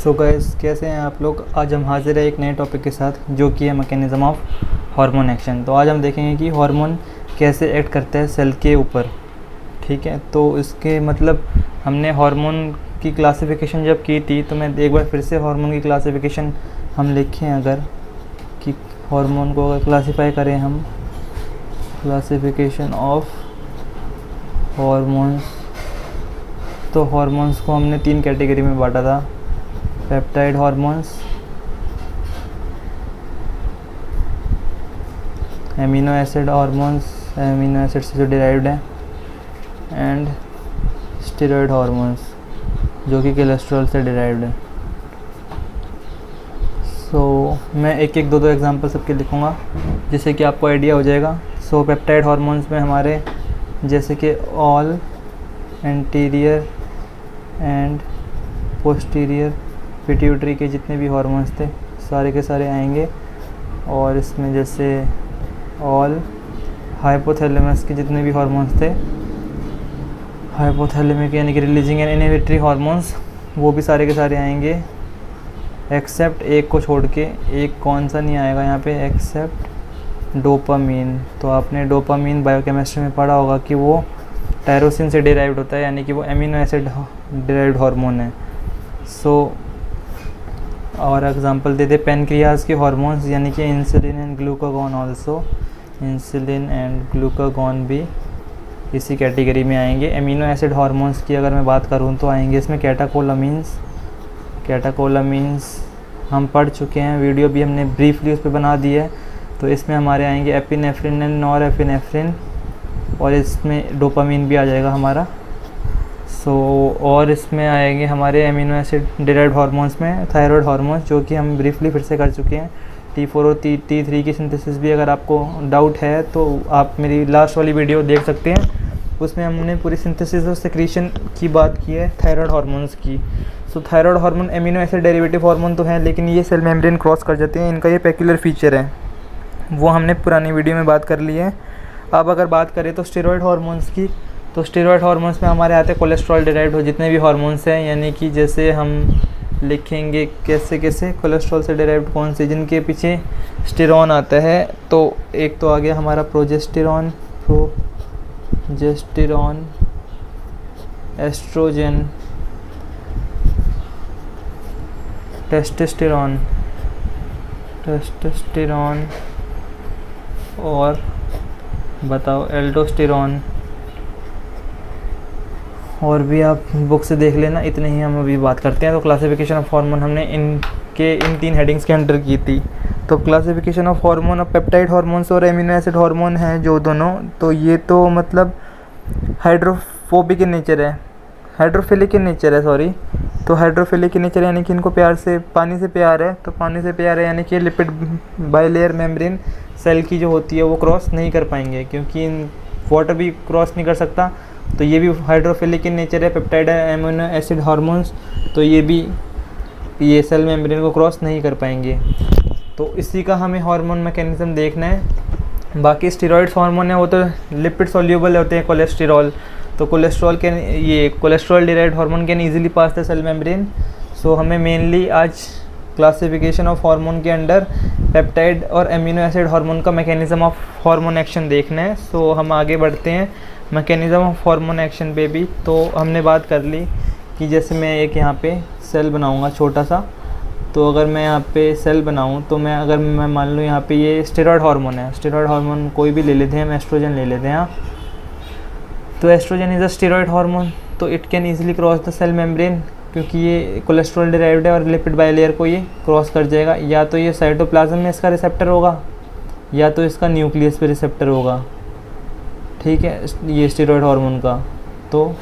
So guys, कैसे हैं आप लोग। आज हम हाजिर है एक नए टॉपिक के साथ जो कि है मैकेनिज़्म ऑफ हार्मोन एक्शन। तो आज हम देखेंगे कि हार्मोन कैसे एक्ट करता है सेल के ऊपर। ठीक है, तो इसके मतलब हमने हार्मोन की क्लासिफिकेशन जब की थी तो मैं एक बार फिर से हार्मोन की क्लासिफिकेशन हम लिखें अगर कि हार्मोन को अगर क्लासीफाई करें हम, क्लासिफिकेशन ऑफ हार्मोन्स, तो हार्मोन्स को हमने 3 कैटेगरी में बांटा था। Peptide hormones, amino acid hormones, amino acid से जो डिराइव्ड है, एंड स्टेरॉयड हार्मोन्स जो कि कोलेस्ट्रॉल से डिराइव्ड है। सो मैं एक एक दो एग्जांपल सबके लिखूँगा जिससे कि आपको आइडिया हो जाएगा। सो पेप्टाइड हार्मोन्स में हमारे जैसे कि all anterior and posterior pituitary के जितने भी हार्मोन्स थे सारे के सारे आएंगे, और इसमें जैसे ऑल हाइपोथैलेमस के जितने भी हार्मोन्स थे, हाइपोथैलेमिक यानी कि रिलीजिंग एंड इनहिबिटरी हार्मोन्स, वो भी सारे के सारे आएंगे एक्सेप्ट एक को छोड़ के। एक कौन सा नहीं आएगा यहाँ पे, एक्सेप्ट डोपामीन। तो आपने डोपामीन बायोकेमिस्ट्री में पढ़ा होगा कि वो टायरोसिन से डिराइव्ड होता है, यानी कि वो एमिनो एसिड डिराइव्ड हार्मोन है। सो और एग्जांपल दे दे पेनक्रियाज के हार्मोन्स यानी कि insulin and glucagon also, insulin and glucagon भी इसी कैटेगरी में आएंगे। एमिनो एसिड हार्मोन्स की अगर मैं बात करूँ तो आएंगे इसमें कैटाकोलामीन्स। कैटाकोलामीन्स हम पढ़ चुके हैं, वीडियो भी हमने ब्रीफली उस पर बना दी है। तो इसमें हमारे आएंगे एपिनेफ्रिन एंड नॉरएपिनेफ्रिन, और इसमें डोपामीन भी आ जाएगा हमारा। और इसमें आएंगे हमारे एमिनो एसिड डिराइव्ड हार्मोन्स में थायराइड हार्मोन्स जो कि हम ब्रीफली फिर से कर चुके हैं। T4 और T3 की सिंथेसिस भी अगर आपको डाउट है तो आप मेरी लास्ट वाली वीडियो देख सकते हैं, उसमें हमने पूरी सिंथेसिस और सेक्रीशन की बात की है थायराइड हार्मोन्स की। Thyroid hormone amino acid derivative hormone तो हैं, लेकिन ये सेल मेम्ब्रेन क्रॉस कर जाते हैं, इनका ये पेक्यूलर फीचर है, वो हमने पुरानी वीडियो में बात कर ली है। अब अगर बात करें तो स्टेरॉयड हार्मोन्स की, तो स्टेरॉयड हार्मोन्स में हमारे आते हैं कोलेस्ट्रॉल डिराइव्ड हो जितने भी हार्मोन्स हैं, यानी कि जैसे हम लिखेंगे कैसे कैसे कोलेस्ट्रॉल से डिराइव्ड कौन से, जिनके पीछे स्टेरॉन आता है। तो एक तो आ गया हमारा प्रोजेस्टेरॉन, एस्ट्रोजन, टेस्टोस्टेरॉन और बताओ एल्डोस्टेरॉन। और भी आप बुक से देख लेना, इतने ही हम अभी बात करते हैं। तो क्लासिफिकेशन ऑफ हार्मोन हमने इन 3 हेडिंग्स के अंडर की थी। तो classification of hormone of peptide hormones और एमिनो एसिड हार्मोन हैं जो दोनों, तो ये तो मतलब हाइड्रोफोबिक इन नेचर है, हाइड्रोफिलिक इन नेचर है, सॉरी। तो हाइड्रोफिलिक इन नेचर यानी कि इनको प्यार से पानी से प्यार है, तो पानी से प्यार है यानी कि लिपिड बाइलेयर मेम्ब्रेन सेल की जो होती है वो क्रॉस नहीं कर पाएंगे, क्योंकि वाटर भी क्रॉस नहीं कर सकता। तो ये भी हाइड्रोफिलिक इन नेचर है पेप्टाइड एमिनो एसिड हार्मोन्स, तो ये सेल मेम्ब्रेन को क्रॉस नहीं कर पाएंगे। तो इसी का हमें हार्मोन मैकेनिज्म देखना है। बाकी स्टेरॉइड्स हार्मोन है वो तो लिपिड सॉल्यूबल होते हैं, कोलेस्टेरॉल, तो cholesterol derived hormone can easily pass the cell membrane. So हमें मेनली आज क्लासिफिकेशन ऑफ हार्मोन के अंडर पेप्टाइड और एमिनो एसिड हार्मोन का मैकेनिज्म ऑफ हार्मोन एक्शन देखना है। सो हम आगे बढ़ते हैं मैकेनिज्म ऑफ हार्मोन एक्शन पे भी। तो हमने बात कर ली कि जैसे मैं एक यहाँ पे सेल बनाऊँगा छोटा सा, तो अगर मैं यहाँ पे सेल बनाऊँ तो मैं मान लूँ यहाँ पे ये स्टेरॉयड हार्मोन है, स्टेरॉयड हार्मोन कोई भी ले लेते हैं, हम एस्ट्रोजन ले लेते हैं। तो estrogen is a steroid hormone, तो it can easily cross the cell membrane, क्योंकि ये कोलेस्ट्रॉल डिराइव्ड है और लिपिड बाइलेयर को ये क्रॉस कर जाएगा। या तो ये साइटोप्लाज्म में इसका रिसेप्टर होगा या तो इसका न्यूक्लियस पे रिसेप्टर होगा। ठीक है, ये स्टेरॉयड हार्मोन का तो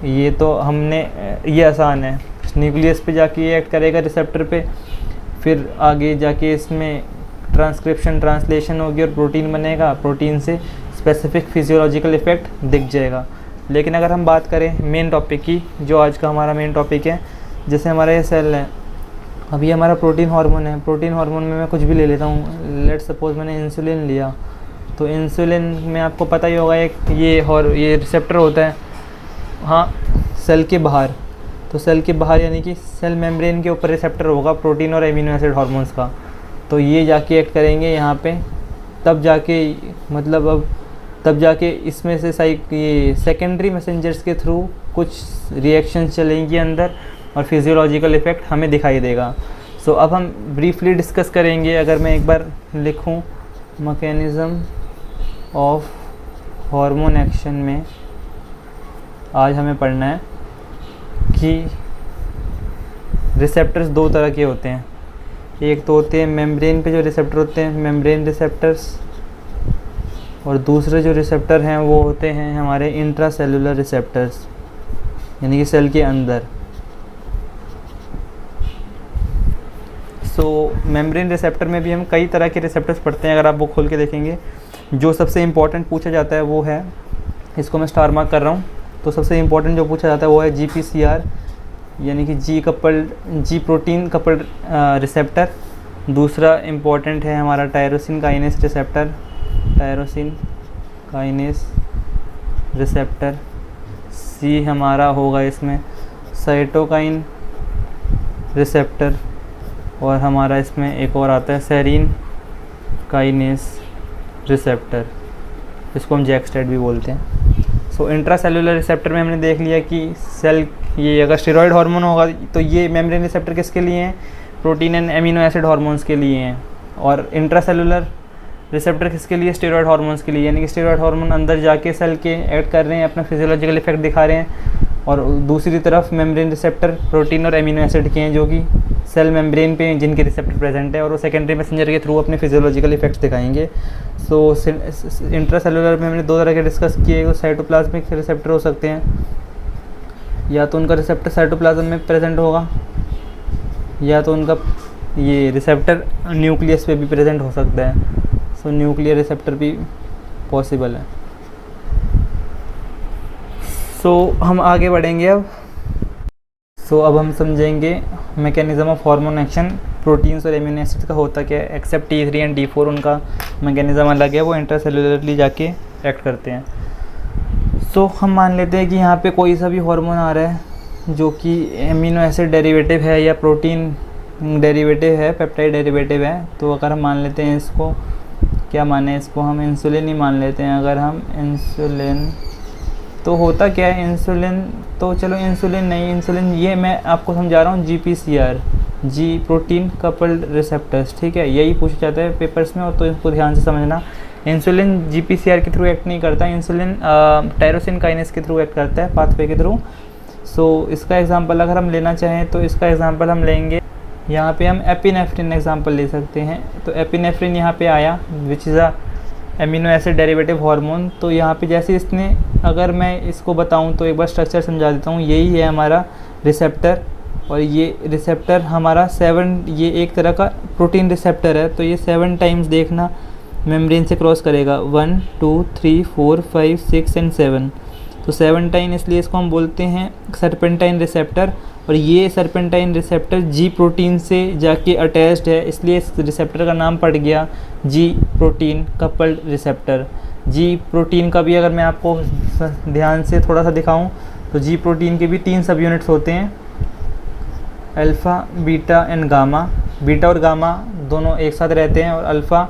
ये तो हमने ये आसान है, न्यूक्लियस पे जाके ये एक्ट करेगा रिसेप्टर पे, फिर आगे जाके इसमें ट्रांसलेशन होगी और प्रोटीन बनेगा, प्रोटीन से स्पेसिफिक फिजियोलॉजिकल इफेक्ट दिख जाएगा। लेकिन अगर हम बात करें मेन टॉपिक की, जो आज का हमारा मेन टॉपिक है, जैसे हमारा ये सेल है, अभी हमारा प्रोटीन हार्मोन है, प्रोटीन हार्मोन में मैं कुछ भी ले लेता हूँ, लेट्स सपोज मैंने इंसुलिन लिया, तो इंसुलिन में आपको पता ही होगा एक ये रिसेप्टर होता है, हाँ, सेल के बाहर, तो सेल के बाहर यानी कि सेल मेम्ब्रेन के ऊपर रिसेप्टर होगा प्रोटीन और एमिनो एसिड हार्मोन्स का, तो ये जाके एक्ट करेंगे यहाँ पे, तब जाके मतलब अब तब जाके इसमें से ये सेकेंडरी मैसेंजर्स के थ्रू कुछ रिएक्शंस चलेंगी अंदर और फिजियोलॉजिकल इफ़ेक्ट हमें दिखाई देगा। सो अब हम ब्रीफली डिस्कस करेंगे। अगर मैं एक बार लिखूं मैकेनिज़्म ऑफ हार्मोन एक्शन में, आज हमें पढ़ना है कि रिसेप्टर्स दो तरह के होते हैं। एक तो होते हैं मेम्ब्रेन पे जो रिसेप्टर होते हैं, मेम्ब्रेन रिसेप्टर्स, और दूसरे जो रिसेप्टर हैं वो होते हैं हमारे इंट्रासेलुलर रिसेप्टर्स, यानी कि सेल के अंदर। सो मेम्ब्रेन रिसेप्टर में भी हम कई तरह के रिसेप्टर्स पढ़ते हैं। अगर आप बुक खोल के देखेंगे, जो सबसे इम्पॉर्टेंट पूछा जाता है वो है, इसको मैं स्टार मार्क कर रहा हूँ, तो सबसे इम्पॉर्टेंट जो पूछा जाता है वो है GPCR, यानी कि जी प्रोटीन कपल्ड रिसेप्टर। दूसरा इम्पॉर्टेंट है हमारा tyrosine kinase receptor, tyrosine kinase receptor. C हमारा होगा इसमें साइटोकाइन रिसेप्टर, और हमारा इसमें एक और आता है सेरीन काइनेस रिसेप्टर, इसको हम जैकस्टेट भी बोलते हैं। सो इंट्रासेलुलर रिसेप्टर में हमने देख लिया कि सेल, ये अगर स्टेरॉयड हार्मोन होगा तो ये मेम्ब्रेन रिसेप्टर किसके लिए हैं, protein and amino acid hormones के लिए हैं, और इंट्रासेलुलर रिसेप्टर किसके लिए, स्टेरॉयड हार्मोन्स के लिए, यानी कि स्टेरॉयड हार्मोन अंदर जाके सेल के ऐड कर रहे हैं, अपना फिजियोलॉजिकल इफेक्ट दिखा रहे हैं। और दूसरी तरफ मेम्ब्रेन रिसेप्टर प्रोटीन और एमिनो एसिड के हैं, जो कि सेल मेम्ब्रेन पे जिनके रिसेप्टर प्रेजेंट है, और वो सेकेंडरी मैसेंजर के थ्रू अपने फिजियोलॉजिकल इफेक्ट्स दिखाएंगे। सो इंट्रासेलुलर में हमने दो तरह के डिस्कस किए, वो साइटोप्लाज्मिक रिसेप्टर हो सकते हैं, या तो उनका रिसेप्टर साइटोप्लाज्म में प्रेजेंट होगा, या तो उनका ये रिसेप्टर न्यूक्लियस पे भी प्रेजेंट हो सकता है। सो न्यूक्लियर रिसेप्टर भी पॉसिबल है। सो हम आगे बढ़ेंगे अब। अब हम समझेंगे mechanism of hormone action proteins और एमिनो एसिड का होता क्या है। एक्सेप्ट T3 एंड T4 उनका मैकेनिज़्म अलग है, वो इंट्रासेलुलरली जाके एक्ट करते हैं। हम मान लेते हैं कि यहाँ पे कोई सा भी हार्मोन आ रहा है जो कि एमिनो एसिड डेरिवेटिव है या प्रोटीन डेरिवेटिव है, पेप्टाइड डेरिवेटिव है। तो अगर हम मान लेते हैं इसको, क्या माने इसको, हम इंसुलिन ही मान लेते हैं। अगर हम इंसुलिन, तो होता क्या है इंसुलिन, तो चलो इंसुलिन नहीं, इंसुलिन ये मैं आपको समझा रहा हूँ, GPCR, जी प्रोटीन कपल्ड रिसेप्टर्स, ठीक है, यही पूछा जाता है पेपर्स में, और तो इसको ध्यान से समझना। इंसुलिन GPCR के थ्रू एक्ट नहीं करता, इंसुलिन टायरोसिन काइनेस के थ्रू एक्ट करता है, पाथवे के थ्रू। इसका एग्जांपल अगर हम लेना चाहें तो इसका एग्जांपल हम लेंगे, यहाँ पे हम एपिनेफ्रिन एग्जांपल ले सकते हैं। तो एपिनेफ्रिन यहाँ पे आया, which is a amino acid derivative hormone. तो यहाँ पे जैसे इसने, अगर मैं इसको बताऊँ तो एक बार स्ट्रक्चर समझा देता हूँ। यही है हमारा रिसेप्टर, और ये रिसेप्टर हमारा 7, ये एक तरह का प्रोटीन रिसेप्टर है। तो ये 7 टाइम्स देखना मेम्ब्रेन से क्रॉस करेगा, 1 2 3 4 5 6 एंड 7। तो 7 टाइम, इसलिए इसको हम बोलते हैं सर्पेंटाइन रिसेप्टर। और ये सर्पेंटाइन रिसेप्टर जी प्रोटीन से जाके अटैच्ड है, इसलिए इस रिसेप्टर का नाम पड़ गया जी प्रोटीन कपल्ड रिसेप्टर। जी प्रोटीन का भी अगर मैं आपको ध्यान से थोड़ा सा दिखाऊं तो जी प्रोटीन के भी 3 सब यूनिट्स होते हैं, alpha, beta and gamma. Beta और गामा दोनों एक साथ रहते हैं, और अल्फ़ा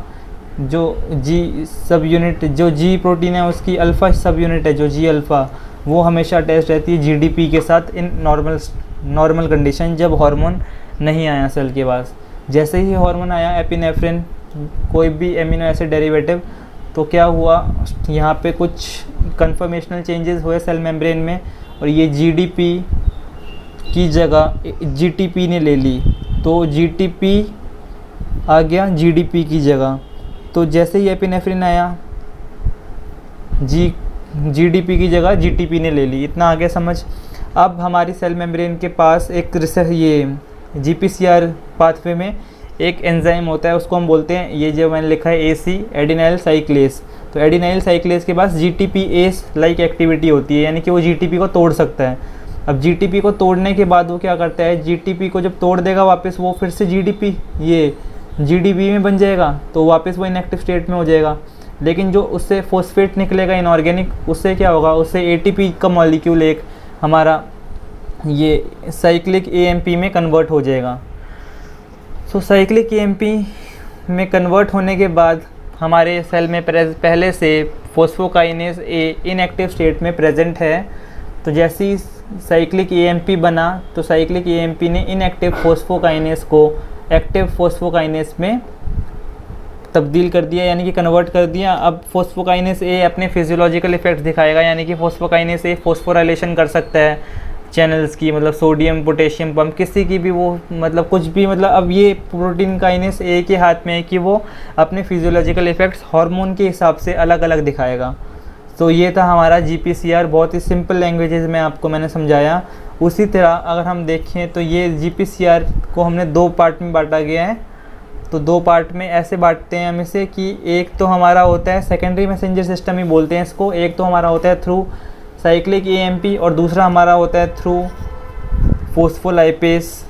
जो जी सब यूनिट, जो जी प्रोटीन है उसकी अल्फ़ा सब यूनिट है, जो जी अल्फ़ा, वो हमेशा अटैच रहती है GDP के साथ इन नॉर्मल कंडीशन, जब हार्मोन नहीं आया सेल के पास। जैसे ही हार्मोन आया एपिनेफ्रिन, कोई भी एमिनो एसिड डेरिवेटिव, तो क्या हुआ, यहाँ पे कुछ कन्फर्मेशनल चेंजेस हुए सेल मेम्ब्रेन में, और ये GDP की जगह GTP ने ले ली। तो GTP आ गया GDP की जगह। तो जैसे ही एपिनेफ्रिन आया, GDP की जगह GTP ने ले ली। इतना आगे समझ। अब हमारी सेल मेम्ब्रेन के पास एक ये GPCR पाथवे में एक एंजाइम होता है, उसको हम बोलते हैं, ये जो मैंने लिखा है AC, एडिनाइल साइक्लेस। तो एडिनाइल साइक्लेस के पास GTPase लाइक एक्टिविटी होती है, यानी कि वो GTP को तोड़ सकता है। अब GTP को तोड़ने के बाद वो क्या करता है, GTP को जब तोड़ देगा वापस, वो फिर से GDP में बन जाएगा, तो वापस वो इनएक्टिव स्टेट में हो जाएगा। लेकिन जो उससे फॉस्फेट निकलेगा इनऑर्गेनिक, उससे क्या होगा, उससे ATP का मॉलिक्यूल एक हमारा ये साइक्लिक एएमपी में कन्वर्ट हो जाएगा। सो साइक्लिक एएमपी में कन्वर्ट होने के बाद हमारे सेल में पहले से फोस्फोकाइनेज ए इनएक्टिव स्टेट में प्रेजेंट है। तो जैसे ही साइक्लिक एएमपी बना तो साइक्लिक एएमपी ने इनएक्टिव फोस्फोकाइनेज को एक्टिव फोस्फोकाइनेज में तब्दील कर दिया, यानी कि कन्वर्ट कर दिया। अब फोस्फोकाइनेज ए अपने फिजियोलॉजिकल इफेक्ट्स दिखाएगा, यानी कि फोस्फोकाइनेज ए फोस्फोराइलेशन कर सकता है चैनल्स की, मतलब सोडियम पोटेशियम पंप किसी की भी, वो मतलब कुछ भी, मतलब अब ये प्रोटीन काइनेज ए के हाथ में है कि वो अपने फिजियोलॉजिकल इफेक्ट्स हार्मोन के हिसाब से अलग अलग दिखाएगा। तो ये था हमारा जीपीसीआर, बहुत ही सिंपल लैंग्वेजेस में आपको मैंने समझाया। उसी तरह अगर हम देखें तो ये जीपीसीआर को हमने 2 पार्ट में बांटा गया है। तो 2 पार्ट में ऐसे बांटते हैं हम इसे कि एक तो हमारा होता है सेकेंडरी मैसेंजर सिस्टम ही बोलते हैं इसको, एक तो हमारा होता है थ्रू साइक्लिक एएमपी और दूसरा हमारा होता है थ्रू फोस्फोलाइपेस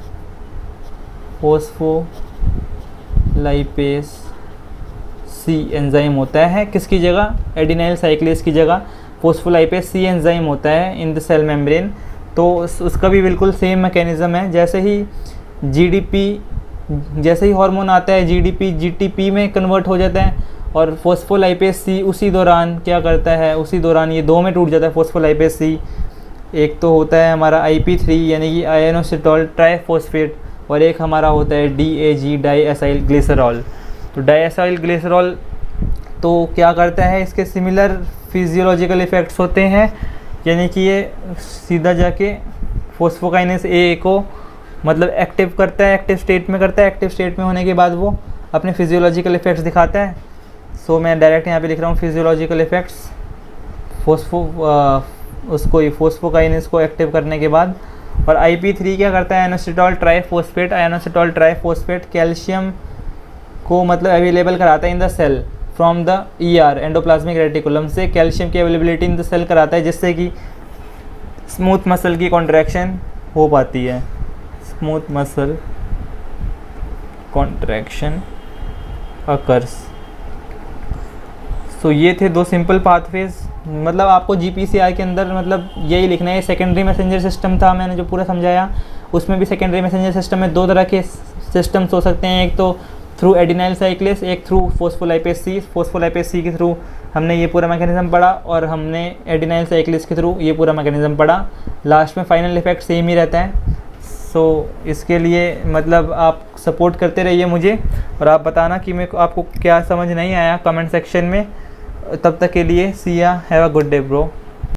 सी एंजाइम होता है। किसकी जगह? एडिनाइल साइक्लेज की जगह फोस्फोलाइपेस सी एंजाइम होता है इन द सेल मेम्ब्रेन। तो उसका भी बिल्कुल सेम मैकेनिज़्म है। जैसे ही हार्मोन आता है जीडीपी जीटीपी में कन्वर्ट हो जाता है, और फोस्फोलाइपेस सी उसी दौरान क्या करता है, उसी दौरान ये 2 में टूट जाता है फोस्फोलाइपेस सी। एक तो होता है हमारा IP3 यानी कि आयनोसिटोल ट्राइफॉस्फेट, और एक हमारा होता है DAG डाईएसाइल ग्लिसरॉल। तो डाईएसाइल ग्लिसरॉल तो क्या करता है, इसके सिमिलर फिजियोलॉजिकल इफ़ेक्ट्स होते हैं, यानी कि ये सीधा जाके फोस्फोकाइनेज ए को मतलब एक्टिव करता है, एक्टिव स्टेट में करता है। एक्टिव स्टेट में होने के बाद वो अपने फिजियोलॉजिकल इफ़ेक्ट्स दिखाता है। सो मैं डायरेक्ट यहाँ पे लिख रहा हूँ फिजियोलॉजिकल इफ़ेक्ट्स फोस्फोकाइनेज को एक्टिव करने के बाद। और IP3 क्या करता है, आयनोसिटोल ट्राइफॉस्फेट कैल्शियम को मतलब अवेलेबल कराता है in the cell from the ER endoplasmic reticulum से कैल्शियम की अवेलेबिलिटी इन द सेल कराता है, जिससे कि स्मूथ मसल की कॉन्ट्रैक्शन हो पाती है। Smooth muscle contraction occurs. So ये थे 2 सिंपल पाथवेज। मतलब आपको जीपीसीआर के अंदर मतलब यही लिखना है। सेकेंडरी मैसेंजर सिस्टम था मैंने जो पूरा समझाया, उसमें भी सेकेंडरी मैसेंजर सिस्टम में 2 तरह के सिस्टम्स हो सकते हैं, एक तो थ्रू एडिनाइल साइक्लेस, एक थ्रू फोस्फोलाइपेस सी के थ्रू हमने ये पूरा मैकेनिज्म पढ़ा, और हमने एडिनाइल साइक्लेस के थ्रू ये पूरा मैकेनिज्म पढ़ा। लास्ट में फाइनल इफेक्ट सेम ही रहता है। सो इसके लिए मतलब आप सपोर्ट करते रहिए मुझे, और आप बताना कि मेरे को आपको क्या समझ नहीं आया कमेंट सेक्शन में। तब तक के लिए सी या have a good day bro.